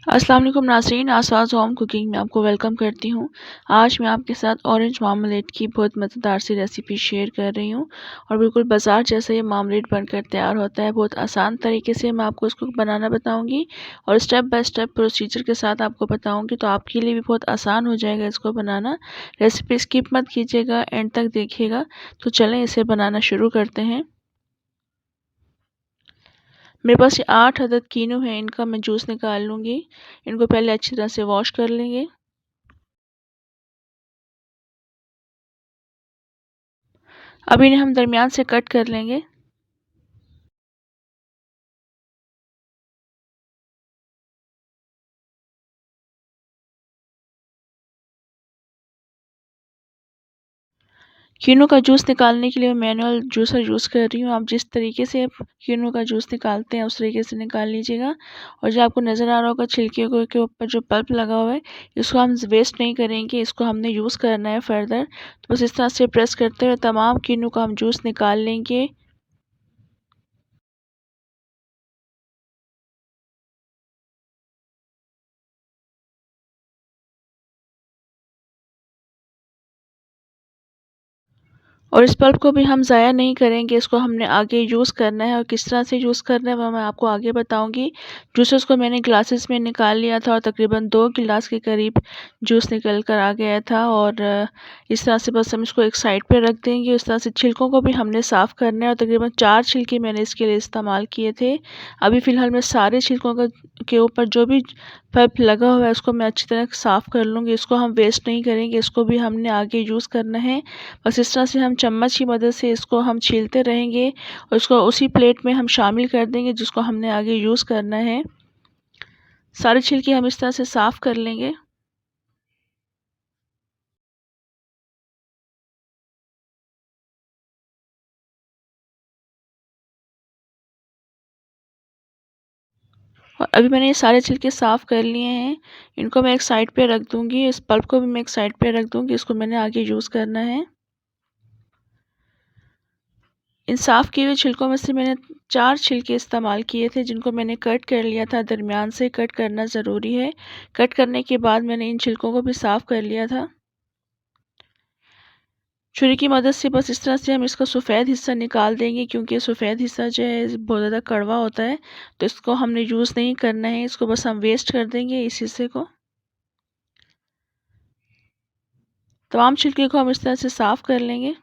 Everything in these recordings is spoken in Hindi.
अस्सलाम वालेकुम नाज़रीन, आसवाज़ होम कुकिंग में आपको वेलकम करती हूँ। आज मैं आपके साथ ऑरेंज मार्मलेड की बहुत मज़ेदार सी रेसिपी शेयर कर रही हूँ और बिल्कुल बाज़ार जैसा ये मार्मलेड बनकर तैयार होता है। बहुत आसान तरीके से मैं आपको इसको बनाना बताऊँगी और स्टेप बाय स्टेप प्रोसीजर के साथ आपको बताऊँगी, तो आपके लिए भी बहुत आसान हो जाएगा इसको बनाना। रेसिपी स्किप मत कीजिएगा, एंड तक देखिएगा। तो चलें इसे बनाना शुरू करते हैं। मेरे पास ये 8 अदद कीनू है, इनका मैं जूस निकाल लूँगी। इनको पहले अच्छी तरह से वॉश कर लेंगे। अब इन्हें हम दरमियान से कट कर लेंगे। कीनू का जूस निकालने के लिए मैं मैनुअल जूसर यूज़ कर रही हूँ। आप जिस तरीके से कीनू का जूस निकालते हैं उस तरीके से निकाल लीजिएगा। और जो आपको नज़र आ रहा होगा छिलके को के ऊपर जो पल्प लगा हुआ है, इसको हम वेस्ट नहीं करेंगे, इसको हमने यूज़ करना है फर्दर। तो बस इस तरह से प्रेस करते हुए तमाम कीनू का हम जूस निकाल लेंगे। और इस पल्प को भी हम ज़ाया नहीं करेंगे, इसको हमने आगे यूज़ करना है और किस तरह से यूज़ करना है वह मैं आपको आगे बताऊंगी। जूसेस को मैंने ग्लासेस में निकाल लिया था और तकरीबन 2 गिलास के करीब जूस निकल कर आ गया था। और इस तरह से बस हम इसको एक साइड पे रख देंगे। इस तरह से छिलकों को भी हमने साफ़ करना है और तकरीबन 4 छिलके मैंने इसके लिए इस्तेमाल किए थे। अभी फ़िलहाल मैं सारे छिलकों के ऊपर जो भी पल्प लगा हुआ है उसको मैं अच्छी तरह साफ़ कर लूँगी। इसको हम वेस्ट नहीं करेंगे, इसको भी हमने आगे यूज़ करना है। बस इस तरह से हम चम्मच की मदद से इसको हम छीलते रहेंगे और इसको उसी प्लेट में हम शामिल कर देंगे जिसको हमने आगे यूज़ करना है। सारे छिलके हम इस तरह से साफ़ कर लेंगे। और अभी मैंने ये सारे छिलके साफ़ कर लिए हैं। इनको मैं एक साइड पे रख दूँगी, इस पल्प को भी मैं एक साइड पे रख दूँगी, इसको मैंने आगे यूज़ करना है। इन साफ़ किए हुए छिलकों में से मैंने 4 छिलके इस्तेमाल किए थे जिनको मैंने कट कर लिया था। दरमियान से कट करना ज़रूरी है। कट करने के बाद मैंने इन छिलकों को भी साफ़ कर लिया था। छुरी की मदद से बस इस तरह से हम इसका सफ़ेद हिस्सा निकाल देंगे, क्योंकि सफ़ेद हिस्सा जो है बहुत ज़्यादा कड़वा होता है, तो इसको हमने यूज़ नहीं करना है। इसको बस हम वेस्ट कर देंगे इस हिस्से को। तमाम छिलके को हम इस तरह से साफ़ कर लेंगे।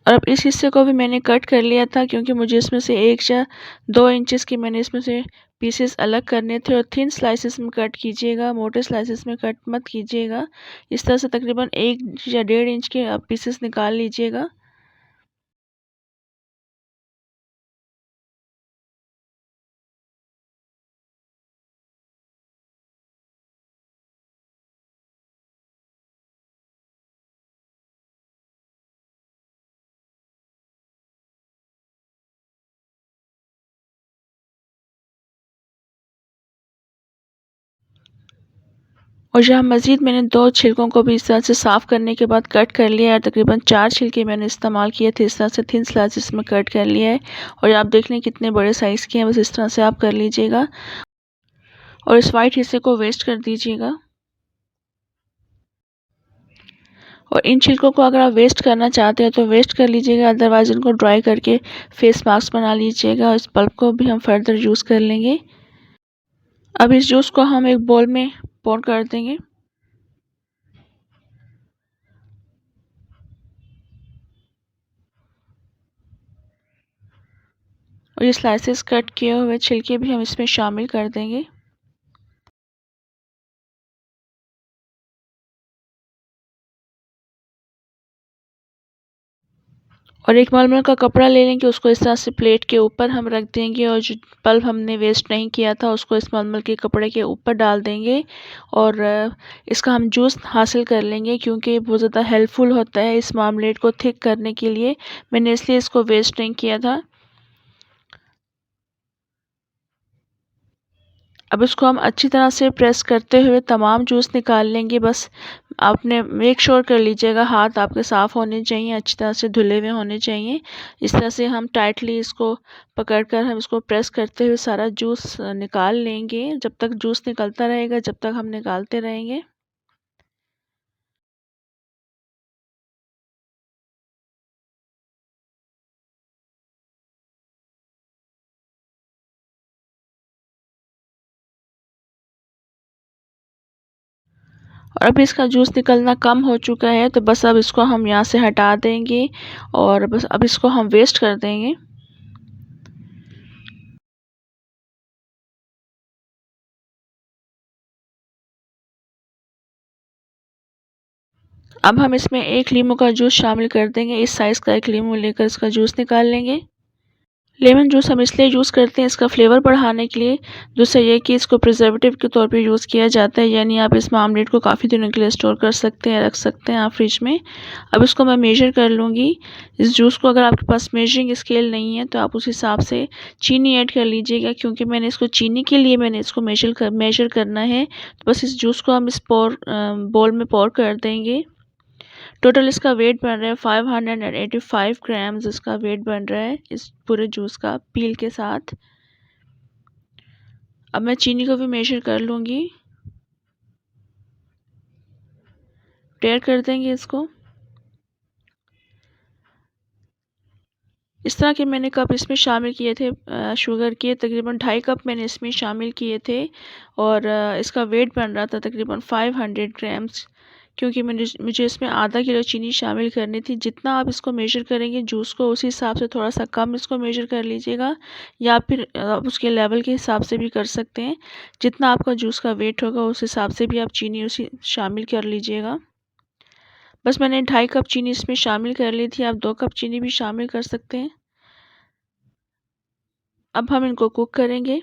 और अब इस हिस्से को भी मैंने कट कर लिया था, क्योंकि मुझे इसमें से 1 या 2 इंचेस के मैंने इसमें से पीसेस अलग करने थे। और थिन स्लाइसेस में कट कीजिएगा, मोटे स्लाइसेस में कट मत कीजिएगा। इस तरह से तकरीबन 1 या 1.5 इंच के आप पीसेस निकाल लीजिएगा। और यहाँ मज़ीद मैंने 2 छिलकों को भी इस तरह से साफ़ करने के बाद कट कर लिया है। तकरीबन 4 छिलके मैंने इस्तेमाल किए थे, इस तरह से थिन स्लाइसेस में कट कर लिया है। और आप देख लें कितने बड़े साइज़ के हैं, बस इस तरह से आप कर लीजिएगा। और इस वाइट हिस्से को वेस्ट कर दीजिएगा। और इन छिलकों को अगर आप वेस्ट करना चाहते हैं तो वेस्ट कर लीजिएगा, अदरवाइज़ इनको ड्राई करके फेस मास्क बना लीजिएगा। और इस पल्प को भी हम फर्दर यूज़ कर लेंगे। अब इस जूस को हम एक बोल में पोर कर देंगे। और ये स्लाइसेस कट किए हुए छिलके भी हम इसमें शामिल कर देंगे। और एक मलमल का कपड़ा ले लेंगे, उसको इस तरह से प्लेट के ऊपर हम रख देंगे और जो पल्प हमने वेस्ट नहीं किया था उसको इस मलमल के कपड़े के ऊपर डाल देंगे। और इसका हम जूस हासिल कर लेंगे, क्योंकि ये बहुत ज़्यादा हेल्पफुल होता है इस मामलेट को थिक करने के लिए। मैंने इसलिए इसको वेस्ट नहीं किया था। अब इसको हम अच्छी तरह से प्रेस करते हुए तमाम जूस निकाल लेंगे। बस आपने मेक श्योर कर लीजिएगा हाथ आपके साफ़ होने चाहिए, अच्छी तरह से धुले हुए होने चाहिए। इस तरह से हम टाइटली इसको पकड़कर हम इसको प्रेस करते हुए सारा जूस निकाल लेंगे। जब तक जूस निकलता रहेगा, जब तक हम निकालते रहेंगे। और अब इसका जूस निकलना कम हो चुका है, तो बस अब इसको हम यहाँ से हटा देंगे और बस अब इसको हम वेस्ट कर देंगे। अब हम इसमें 1 लीमू का जूस शामिल कर देंगे। इस साइज़ का 1 लीमू लेकर इसका जूस निकाल लेंगे। लेमन जूस हम इसलिए यूज़ करते हैं इसका फ्लेवर बढ़ाने के लिए। दूसरा ये कि इसको प्रिजर्वेटिव के तौर पे यूज़ किया जाता है, यानी आप इसमें आमलेट को काफ़ी दिनों के लिए स्टोर कर सकते हैं, रख सकते हैं आप फ्रिज में। अब इसको मैं मेजर कर लूँगी इस जूस को। अगर आपके पास मेजरिंग स्केल नहीं है तो आप उस हिसाब से चीनी ऐड कर लीजिएगा, क्योंकि मैंने इसको चीनी के लिए मैंने इसको मेजर करना है। तो बस इस जूस को हम इस बोल में पोर कर देंगे। टोटल इसका वेट बन रहा है 585 ग्राम्स इसका वेट बन रहा है इस पूरे जूस का पील के साथ। अब मैं चीनी को भी मेजर कर लूँगी। टेयर कर देंगे इसको। इस तरह के मैंने कप इसमें शामिल किए थे शुगर के, तकरीबन 2.5 कप मैंने इसमें शामिल किए थे और इसका वेट बन रहा था तकरीबन 500 ग्राम्स, क्योंकि मुझे इसमें आधा किलो चीनी शामिल करनी थी। जितना आप इसको मेजर करेंगे जूस को, उसी हिसाब से थोड़ा सा कम इसको मेजर कर लीजिएगा, या फिर आप उसके लेवल के हिसाब से भी कर सकते हैं। जितना आपका जूस का वेट होगा उस हिसाब से भी आप चीनी उसी शामिल कर लीजिएगा। बस मैंने 2.5 कप चीनी इसमें शामिल कर ली थी, आप 2 कप चीनी भी शामिल कर सकते हैं। अब हम इनको कुक करेंगे।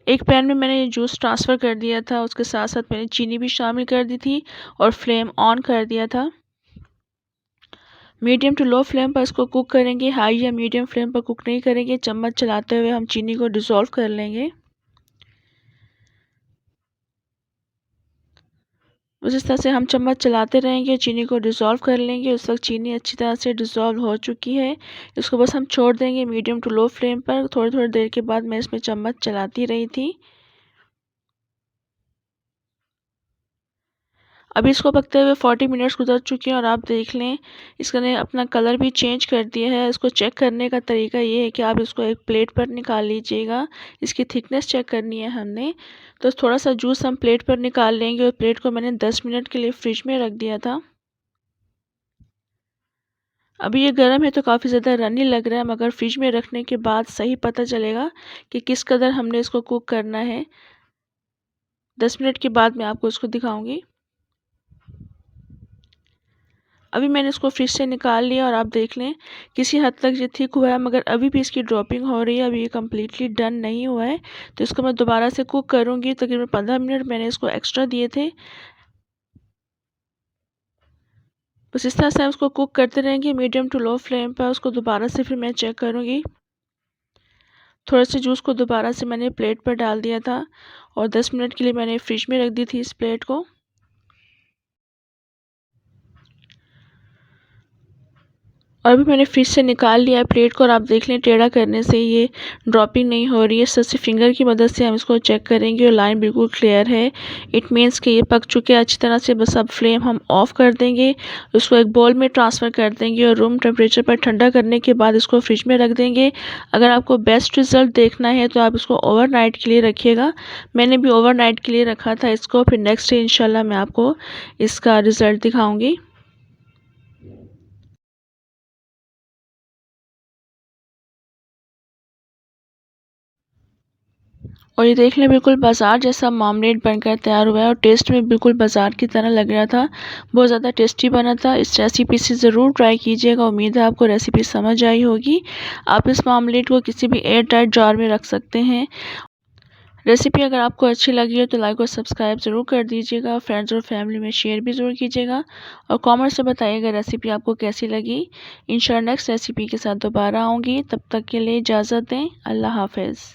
एक पैन में मैंने ये जूस ट्रांसफ़र कर दिया था, उसके साथ साथ मैंने चीनी भी शामिल कर दी थी और फ्लेम ऑन कर दिया था। मीडियम टू लो फ्लेम पर इसको कुक करेंगे, हाई या मीडियम फ्लेम पर कुक नहीं करेंगे। चम्मच चलाते हुए हम चीनी को डिज़ोल्व कर लेंगे। उस तरह से हम चम्मच चलाते रहेंगे, चीनी को डिज़ोल्व कर लेंगे। उस वक्त चीनी अच्छी तरह से डिज़ोल्व हो चुकी है। इसको बस हम छोड़ देंगे मीडियम टू लो फ्लेम पर। थोड़ी थोड़ी देर के बाद मैं इसमें चम्मच चलाती रही थी। अभी इसको पकते हुए 40 मिनट्स गुजर चुके हैं और आप देख लें इसने अपना कलर भी चेंज कर दिया है। इसको चेक करने का तरीका ये है कि आप इसको एक प्लेट पर निकाल लीजिएगा। इसकी थिकनेस चेक करनी है हमने, तो थोड़ा सा जूस हम प्लेट पर निकाल लेंगे और प्लेट को मैंने 10 मिनट के लिए फ्रिज में रख दिया था। अभी ये गर्म है तो काफ़ी ज़्यादा रनी लग रहा है, मगर फ्रिज में रखने के बाद सही पता चलेगा कि किस कदर हमने इसको कुक करना है। 10 मिनट के बाद मैं आपको इसको दिखाऊंगी। अभी मैंने इसको फ्रिज से निकाल लिया और आप देख लें किसी हद तक ये थिक हुआ है, मगर अभी भी इसकी ड्रॉपिंग हो रही है। अभी ये कम्प्लीटली डन नहीं हुआ है, तो इसको मैं दोबारा से कुक करूँगी। तकरीबन 15 मिनट मैंने इसको एक्स्ट्रा दिए थे। बस इस तरह से हम उसको कुक करते रहेंगे मीडियम टू लो फ्लेम पर। उसको दोबारा से फिर मैं चेक करूँगी। थोड़े से जूस को दोबारा से मैंने प्लेट पर डाल दिया था और 10 मिनट के लिए मैंने फ्रिज में रख दी थी इस प्लेट को। और अभी मैंने फ्रिज से निकाल लिया है प्लेट को और आप देख लें टेढ़ा करने से ये ड्रॉपिंग नहीं हो रही है। इस तरह से फिंगर की मदद से हम इसको चेक करेंगे और लाइन बिल्कुल क्लियर है। इट मीन्स कि ये पक चुके हैं अच्छी तरह से। बस अब फ्लेम हम ऑफ़ कर देंगे, उसको एक बाउल में ट्रांसफ़र कर देंगे और रूम टेम्परेचर पर ठंडा करने के बाद इसको फ्रिज में रख देंगे। अगर आपको बेस्ट रिज़ल्ट देखना है तो आप इसको ओवरनाइट के लिए रखिएगा। मैंने भी ओवरनाइट के लिए रखा था इसको, फिर नेक्स्ट डे इंशाल्लाह मैं आपको इसका रिज़ल्ट दिखाऊँगी। और ये देख लें बिल्कुल बाज़ार जैसा मामलेट बनकर तैयार हुआ है और टेस्ट में बिल्कुल बाज़ार की तरह लग रहा था। बहुत ज़्यादा टेस्टी बना था। इस रेसिपी से ज़रूर ट्राई कीजिएगा। उम्मीद है आपको रेसिपी समझ आई होगी। आप इस मामलेट को किसी भी एयर टाइट जार में रख सकते हैं। रेसिपी अगर आपको अच्छी लगी हो तो लाइक और सब्सक्राइब ज़रूर कर दीजिएगा। फ्रेंड्स और फैमिली में शेयर भी ज़रूर कीजिएगा और कमेंट से बताइएगा रेसिपी आपको कैसी लगी। इंशाल्लाह नेक्स्ट रेसिपी के साथ दोबारा आऊँगी। तब तक के लिए इजाज़त दें। अल्लाह हाफ़िज़।